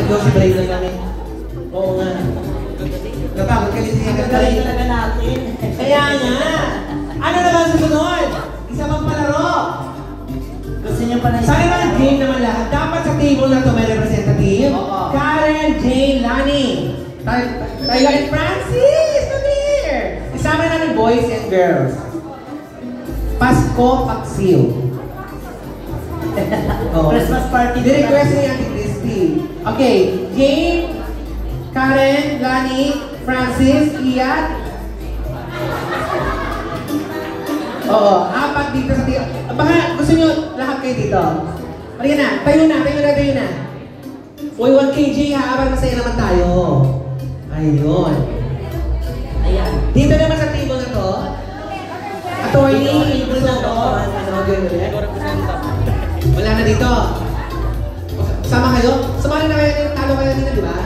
Josie Bray na kami. Oo nga. Napagod ka din siya. Galing talaga natin. Kaya nga. Ano naman susunod? Isa pang palaro. Gusto niyo pa na Sa naman game naman lahat. Dapat sa table na ito may representative. Karen, Jane, Lani. Tayo and Francis. Come here. Isama namin boys and girls. Pasko Paksiw. Christmas party. Di-request ni Auntie Christy. Okay. Jane, Karen, Lani, Francis, Ian. Oo, apat dito sa tira. Baka gusto nyo lahat kayo dito. Halika na, tayo na. Uy, 1 kg ha, abang masaya naman tayo. Ayun. Ayan. Dito naman sa table na to, attorney, ito na to. Wala na dito. Sama kayo? Sumali na kayo, talo kayo dito, di ba?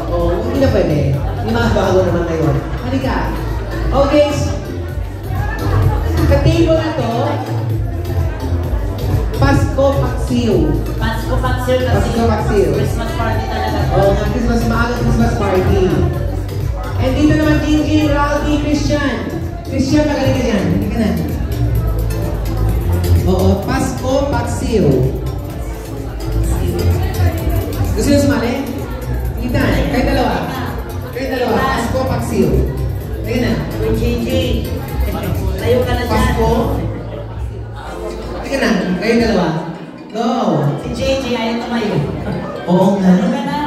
Oo, hindi na pwede. Hindi bago naman ngayon. Halika. Okay. Sa table na to, Pasko Paksiw. Pasko Paksiw kasi Pasko Paksiw. Christmas party talaga. Oo, maagang Christmas party. And dito naman, Gingy, Ralphie, Christian. Christian, magaling ka dyan. Hindi ka na. Oo, Pasko Paksiw. Gusto nyo sumali? Kita, kayo dalawa. Pasko Paksiw. Kayo na. JJ. Tayo ka na dyan. Pasko. Tika na, kayo dalawa. Go! Si JJ ayaw tumayo. Oo nga. Ano ka na?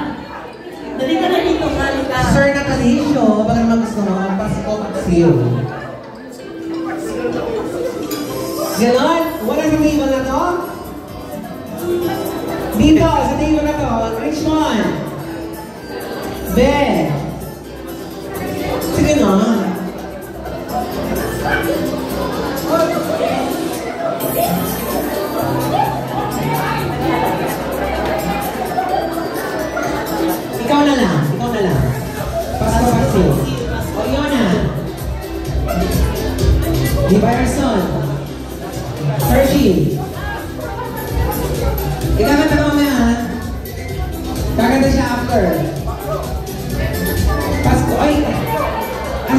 Dali ka na dito, halika. Sir Natalicio, baka naman gusto mo, Pasko Paksiw. Ganon? Wala sa table na to? Dito, sa table na to, Richmond. Be. Sige na. Ikaw na lang. Pasko Paksiw. O, yun na. Di Byerson. Sergi. Ikakanta ka mamaya, ha? Kakanta siya after. Pasko. Ay!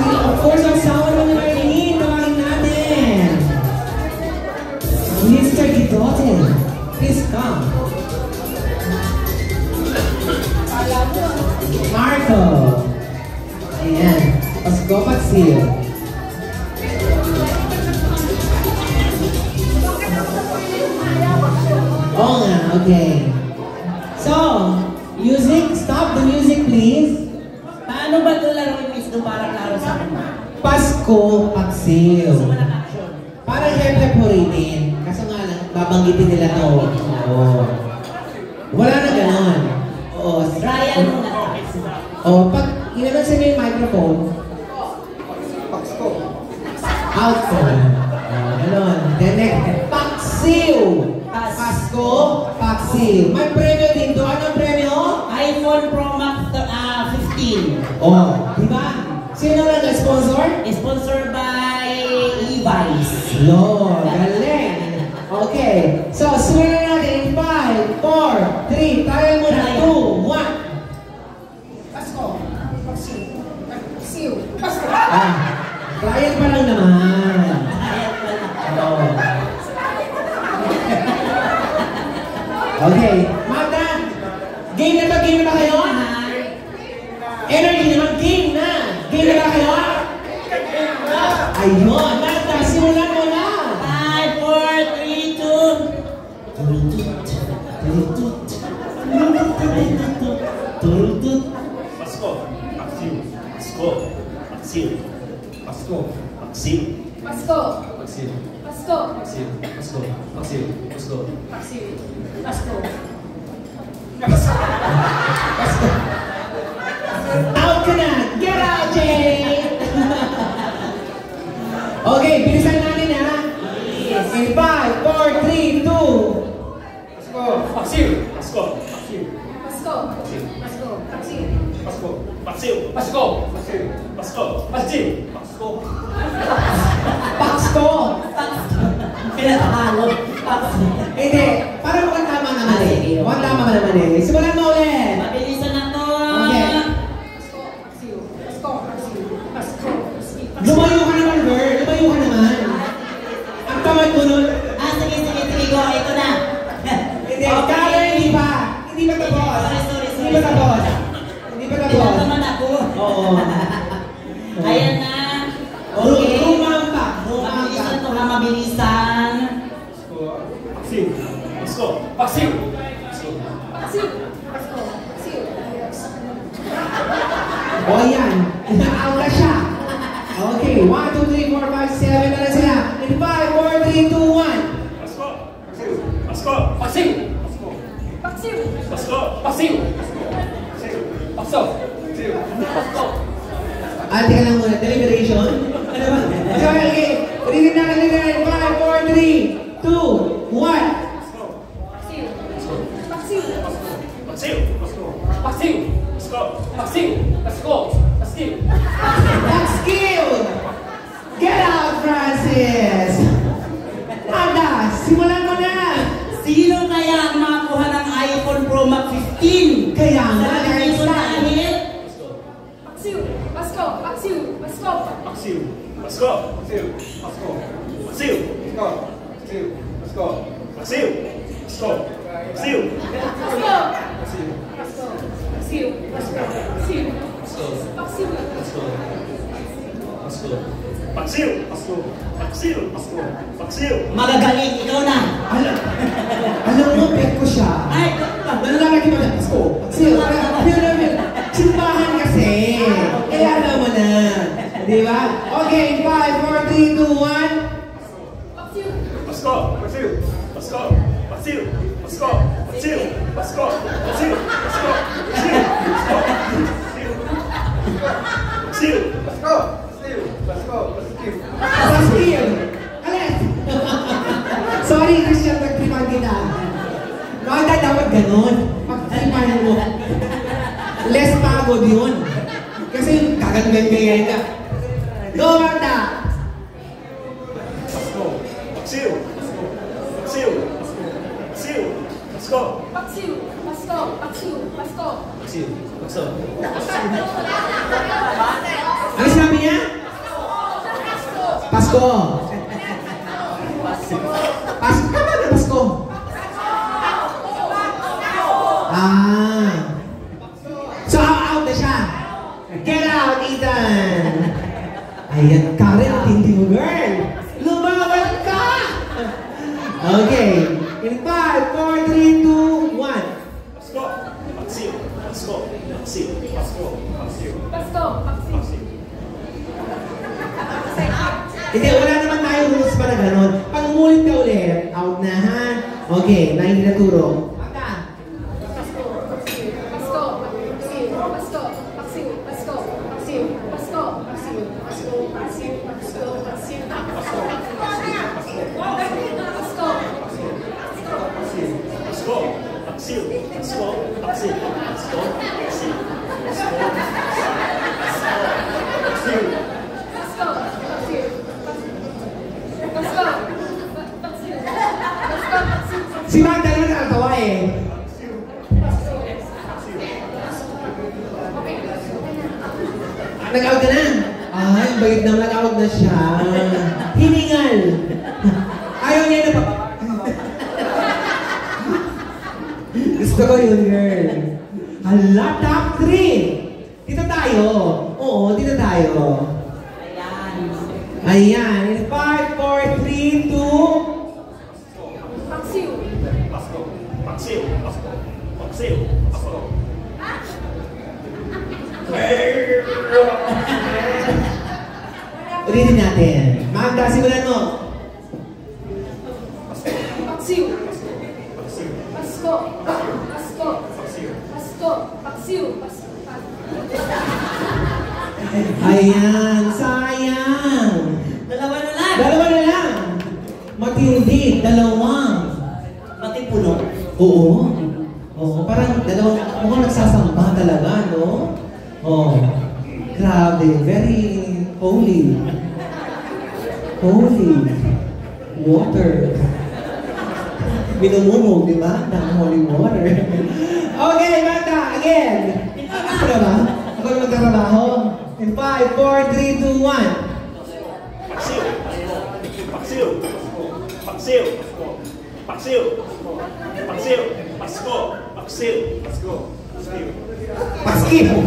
Of course, ang sawa naman ni Marilyn. Tawagin natin. Mr. Gidote. Please come. Marco. Ayan. Pasko Paksiw. Oo nga, okay. So, music, stop the music please. Paano ba ito laruin mismo para klaro sa akin? Pasko Paksiw. Gusto mo ng action? Parang hep-hep mo rin. Kaso nga lang, babanggitin nila to. Oo. Wala na ganon. Oo. Ryan mo na. Oo, pag inanon sa inyo yung microphone, out ko. Ganon. Then next, Paksiw. Pasko Paksiw. May premyo din to. Anong premyo? iPhone Pro Max 15. Oh, di ba? Sino lang nag-sponsor? Sponsored by Levi's. Lord, galing. Okay. So, sunod na natin. 5, 4, 3, tayo muna. 2, 1. Pasko. Paksiw. Pasko. Ryan pa lang naman. Ayan pala. Oh. Okay. Magda, game na ba kayo? Energy naman, game na. Game na ba kayo? Ayun, Magda, simulan mo na. 5, 4, 3, 2. Pasko, Paksiw, Pasko, Paksiw, Pasko, Paksiw, Pasko. Paksiw, Pasko. Paksiw, Pasko, Paksiw, Pasko. Paksiw. Pasko. Out ka na. Get out, Jay. Okay, bilisan natin ha. In 5, 4, 3, 2. Pasko, Paksiw, Pasko, Paksiw, Pasko. Pasko. Paksiw. Pasko, Paksiw, Pasko, Paksiw, Pasko, Paksiw, Pasko. Pasko. Pinatahalo. Hindi, parang mukhang tama naman eh. Mukhang tama naman eh. Simulan mo ulit. Mabilisan Hindi pa tapos. Sorry. Hindi pa tapos. Hindi pa tapos. Ilan naman ako? Oo. Ayan na. Okay. Rumampa. Mabilisan to ha, mabilisan. Paksiw. Pasko. Paksiw. Paksiw. Pasko. Paksiw. O yan. Out na siya. Okay. 1, 2, 3, 4, 5, 7 na sila. In 5, 4, 3, 2, 1. Pasko. Paksiw. Pasko. Paksiw. Paksiw. Pasko. Paksiw. Pasko. Paksiw. Pasko. Teka lang muna. Deliberation? Ano ba? Okay. Reading na. 5, 4, 3, 2, 1. Paksiw. Paksiw. Paksiw. Paksiw. Pasko. Paksiw. Pasko. Paksiw. That's skill! Get out, Francis! Anda, simulan mo na! Sino kaya ang makakuha ng iPhone Pro Max 15? Kaya nga, Sabi guys, ko dahil Paksiw. Pasko. Paksiw. Pasko. Paksiw. Pasko. Paksiw. Pasko. Paksiw. Paksiw. Pasko. Paksiw. Pasko. Paksiw. Pasko. Pasko. Paksiw. Pasko. Paksiw. Paksiw. Paksiw. Pasko. Paksiw. Pasko. Paksiw. magagaling, ikaw na. Alam mo, pet ko siya. Ay, Nalalaki mo na. Pasko. Siya, simbahan kasi. Kaya alam mo na. Di ba? Okay, 5, 4, 3, 2, 1. Paksiw. Pasko. Paksiw. Pasko. Paksiw. Pasko. Paksiw. Pasko. Paksiw. Pasko. Paksiw. Pasko. Paksiw. Pasko. Paksiw. Paskill. Alis. Sorry, Christian, nagtripan kita. Magda dapat ganun. Pag-tripan mo. Less pagod yun. Kasi kagandang-ganyan ka. Go, Magda! Pasko. Paksiw. Paksiw. Paksiw. Pasko. Paksiw. Pasko. Paksiw. Pasko. Paksiw. Pasko. Ano sinabi niya? Pasko. Pasko. Tama na, Pasko. So, out na siya. Get out, Ethan. Ayan, Karen, tindi mo, girl. Lumaban ka! Okay. In 5, 4, 3, 2, 1. Pasko. Paksiw. Pasko. Paksiw. Pasko. Paksiw. Pasko. Paksiw. Paksiw. Hindi, wala naman tayo rules para gano'n. Pag umulit ka ulit, out na ha. Okay, na hindi naturo. Magda. Pasko. Paksiw. Pasko. Paksiw. Pasko. Paksiw. Pasko. Paksiw. Pasko. Paksiw. Pasko. Paksiw. Pasko. Paksiw. Pasko. Pasko. Pasko. Paksiw. Pasko. Paksiw. Pasko. Paksiw. Paksiw. Pasko. Paksiw. Pasko. Paksiw. Pasko. Paksiw. Si Magda naman nakatawa eh. Nag-out ka na? Ay, ang bait naman, nag-out na siya. Hiningal. Ayaw niya na pa. Gusto ko yun, girl. Hala, top 3. Dito tayo. Oo, dito tayo. Ayan. In 5, 4, 3, 2. Paksiw. Pasko. Paksiw. Pasko. Paksiw. Pasko. Ulitin natin. Magda, simulan mo. Paksiw. Paksiw. Pasko. Pasko. Paksiw. Pasko. Paksiw. Pasko. Ayan, sayang. Dalawa na lang. Dalawa na lang. Matindi, dalawang. Pati puno. Oo. Oo, parang dalawang, mukhang nagsasamba talaga, no? Oh, grabe, very holy. Holy. Water. Minumumog, di ba? Ng holy water. Okay, Magda, again. Ako na ba? Ako na magkatrabaho. In 5, 4, 3, 2, 1. Paksiw. Paksiw. Paksiw. Paksiw. Paksiw. Pasko. Paksiw. Pasko. Paksiw. Paskiw.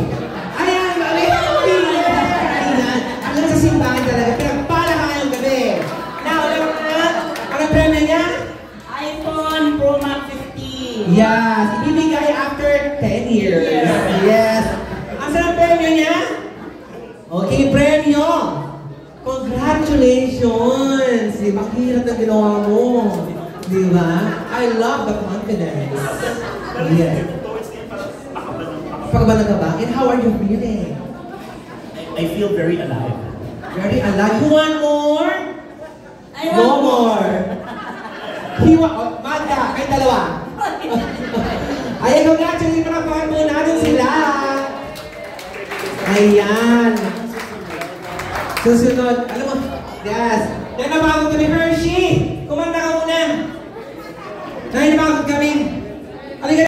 Ayan, may happy! Ayan, alam sa simbahan talaga, pinagpala ka ngayong gabi. Now, alam mo na, ang premyo niya? iPhone Pro Max 15. Yes, ibibigay after 10 years. Yes. Asa ang premyo niya? Okay, premyo. Congratulations! Di ba? Ang hirap na ginawa mo. Di ba? I love the confidence. Yes. Pagkabalan ka ba? And how are you feeling? I feel very alive. Very alive. You want more? I No want more. Magda, kayo dalawa. Ayan, congratulations. Panapakan mo natin sila. Ayan. Susunod. Alam mo, yes. Yan na bago ito ni Hershey. Kumanta ka